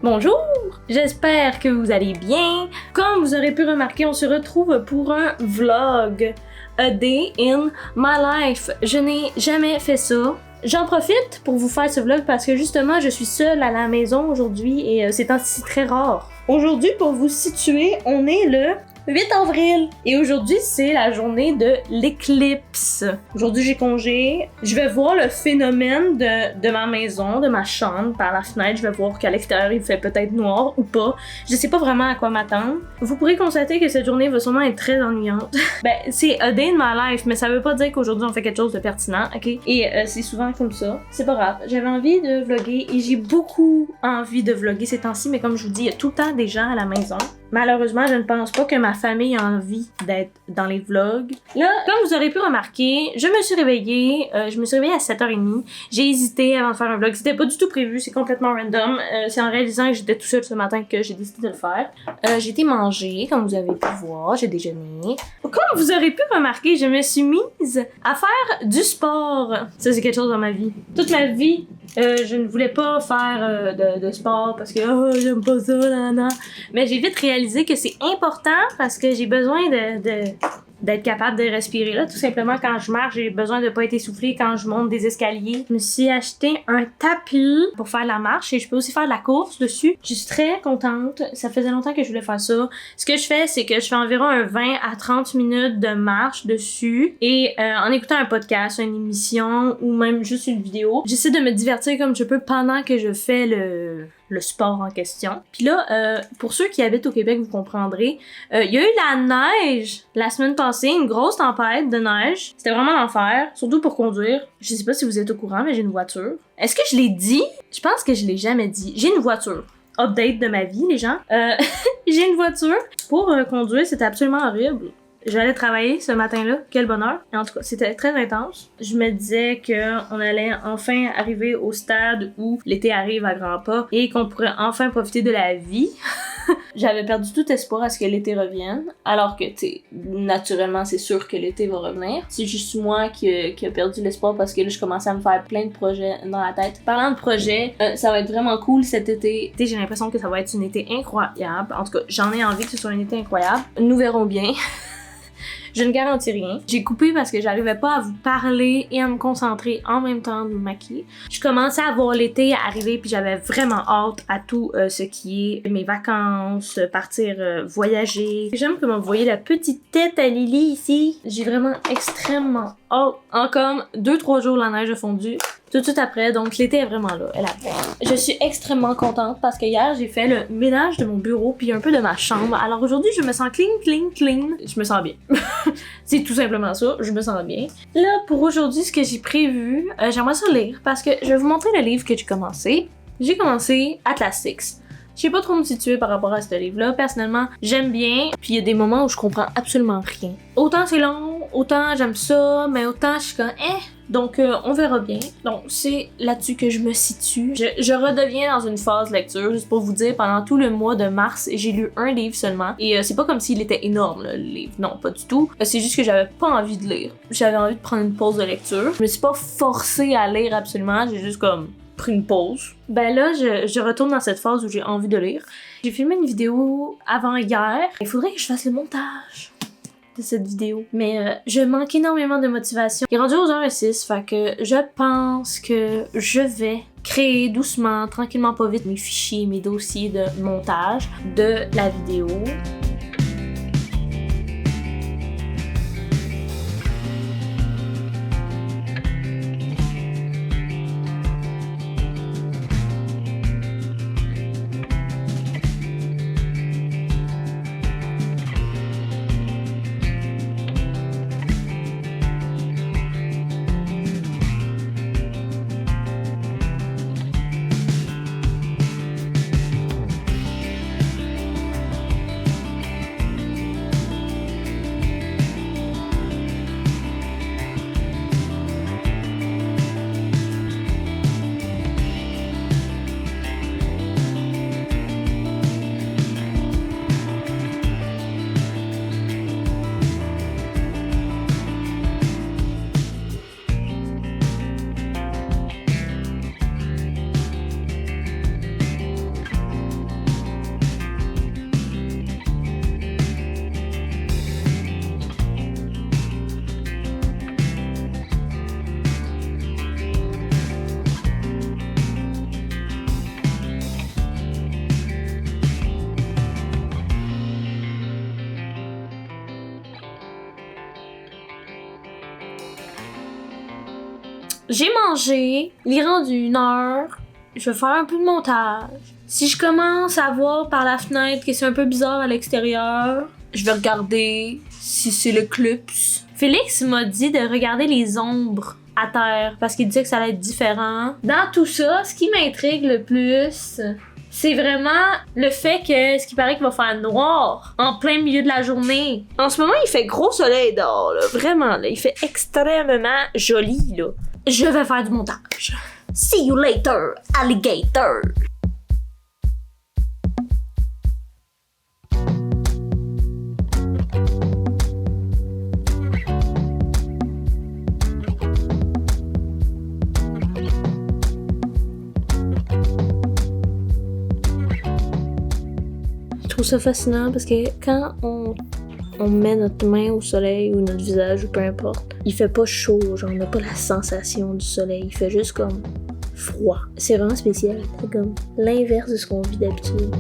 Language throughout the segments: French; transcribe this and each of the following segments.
Bonjour! J'espère que vous allez bien. Comme vous aurez pu remarquer, on se retrouve pour un vlog. A day in my life. Je n'ai jamais fait ça. J'en profite pour vous faire ce vlog parce que justement, je suis seule à la maison aujourd'hui et c'est ainsi très rare. Aujourd'hui, pour vous situer, on est le 8 avril. Et aujourd'hui, c'est la journée de l'éclipse. Aujourd'hui, j'ai congé. Je vais voir le phénomène de ma maison, de ma chambre, par la fenêtre. Je vais voir qu'à l'extérieur, il fait peut-être noir ou pas. Je sais pas vraiment à quoi m'attendre. Vous pourrez constater que cette journée va sûrement être très ennuyante. C'est a day in my life, mais ça veut pas dire qu'aujourd'hui, on fait quelque chose de pertinent, ok? Et c'est souvent comme ça. C'est pas grave. J'avais envie de vlogger et j'ai beaucoup envie de vlogger ces temps-ci, mais comme je vous dis, il y a tout le temps des gens à la maison. Malheureusement, je ne pense pas que ma famille a envie d'être dans les vlogs. Là, comme vous aurez pu remarquer, je me suis réveillée à 7h30. J'ai hésité avant de faire un vlog. C'était pas du tout prévu, c'est complètement random. C'est en réalisant que j'étais tout seul ce matin que j'ai décidé de le faire. J'ai été manger, comme vous avez pu voir, j'ai déjeuné. Comme vous aurez pu remarquer, je me suis mise à faire du sport. Ça, c'est quelque chose dans ma vie. Toute ma vie, je ne voulais pas faire de sport parce que j'aime pas ça, nanana. Mais j'ai vite réalisé que c'est important parce que j'ai besoin d'être capable de respirer. Là, tout simplement, quand je marche, j'ai besoin de pas être essoufflée quand je monte des escaliers. Je me suis acheté un tapis pour faire la marche et je peux aussi faire de la course dessus. Je suis très contente. Ça faisait longtemps que je voulais faire ça. Ce que je fais, c'est que je fais environ un 20 à 30 minutes de marche dessus et en écoutant un podcast, une émission ou même juste une vidéo, j'essaie de me divertir comme je peux pendant que je fais le sport en question. Puis là, pour ceux qui habitent au Québec, vous comprendrez, il y a eu la neige la semaine passée, une grosse tempête de neige. C'était vraiment l'enfer, surtout pour conduire. Je sais pas si vous êtes au courant, mais j'ai une voiture. Est-ce que je l'ai dit? Je pense que je l'ai jamais dit. J'ai une voiture. Update de ma vie, les gens. J'ai une voiture. Pour conduire, c'était absolument horrible. J'allais travailler ce matin-là, quel bonheur. Et en tout cas, c'était très intense. Je me disais qu'on allait enfin arriver au stade où l'été arrive à grands pas et qu'on pourrait enfin profiter de la vie. J'avais perdu tout espoir à ce que l'été revienne, alors que, naturellement, c'est sûr que l'été va revenir. C'est juste moi qui a perdu l'espoir parce que là, je commençais à me faire plein de projets dans la tête. Parlant de projets, ça va être vraiment cool cet été. J'ai l'impression que ça va être un été incroyable. En tout cas, j'en ai envie que ce soit un été incroyable. Nous verrons bien. Je ne garantis rien. J'ai coupé parce que j'arrivais pas à vous parler et à me concentrer en même temps de me maquiller. Je commençais à voir l'été arriver puis j'avais vraiment hâte à tout ce qui est mes vacances, partir voyager. J'aime comment vous voyez la petite tête à Lily ici. J'ai vraiment extrêmement hâte. En comme 2-3 jours, la neige a fondu. Tout de suite après, donc l'été est vraiment là, elle arrive. Je suis extrêmement contente parce que hier, j'ai fait le ménage de mon bureau puis un peu de ma chambre. Alors aujourd'hui, je me sens clean. Je me sens bien. C'est tout simplement ça, je me sens bien. Là, pour aujourd'hui, ce que j'ai prévu, j'aimerais ça lire parce que je vais vous montrer le livre que j'ai commencé. J'ai commencé Atlas Six. Je sais pas trop me situer par rapport à ce livre-là. Personnellement, j'aime bien, puis il y a des moments où je comprends absolument rien. Autant c'est long, autant j'aime ça, mais autant je suis comme Donc, on verra bien. Donc, c'est là-dessus que je me situe. Je redeviens dans une phase lecture, juste pour vous dire, pendant tout le mois de mars, j'ai lu un livre seulement. Et c'est pas comme s'il était énorme, là, le livre. Non, pas du tout. C'est juste que j'avais pas envie de lire. J'avais envie de prendre une pause de lecture. Je me suis pas forcée à lire absolument. J'ai juste pris une pause. Là, je retourne dans cette phase où j'ai envie de lire. J'ai filmé une vidéo avant hier. Il faudrait que je fasse le montage de cette vidéo. Mais je manque énormément de motivation. Il est rendu aux 1h06, fait que je pense que je vais créer doucement, tranquillement pas vite, mes fichiers, mes dossiers de montage de la vidéo. J'ai mangé, il est rendu 1h, je vais faire un peu de montage. Si je commence à voir par la fenêtre que c'est un peu bizarre à l'extérieur, je vais regarder si c'est l'éclipse. Félix m'a dit de regarder les ombres à terre parce qu'il disait que ça allait être différent. Dans tout ça, ce qui m'intrigue le plus, c'est vraiment le fait que ce qui paraît qu'il va faire noir en plein milieu de la journée. En ce moment, il fait gros soleil dehors, là. Vraiment, là. Il fait extrêmement joli, là. Je vais faire du montage. See you later, alligator! Je trouve ça fascinant parce que quand on met notre main au soleil ou notre visage ou peu importe, il fait pas chaud, genre on n'a pas la sensation du soleil, il fait juste comme froid. C'est vraiment spécial, c'est comme l'inverse de ce qu'on vit d'habitude.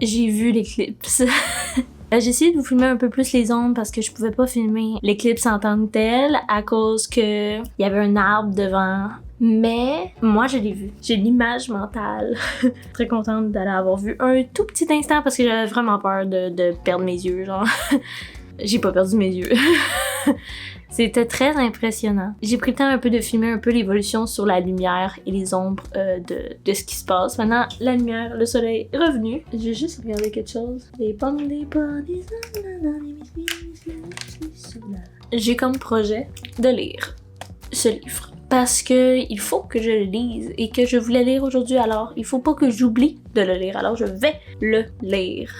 J'ai vu l'éclipse. J'ai essayé de vous filmer un peu plus les ombres parce que je pouvais pas filmer l'éclipse en tant que telle à cause que il y avait un arbre devant. Mais moi je l'ai vu. J'ai l'image mentale. Très contente d'aller avoir vu un tout petit instant parce que j'avais vraiment peur de perdre mes yeux, genre. J'ai pas perdu mes yeux. C'était très impressionnant. J'ai pris le temps un peu de filmer un peu l'évolution sur la lumière et les ombres de ce qui se passe. Maintenant, la lumière, le soleil est revenu. J'ai juste regardé quelque chose. Les pommes, des pommes, des... J'ai comme projet de lire ce livre. Parce que il faut que je le lise et que je voulais lire aujourd'hui, alors il faut pas que j'oublie de le lire. Alors je vais le lire.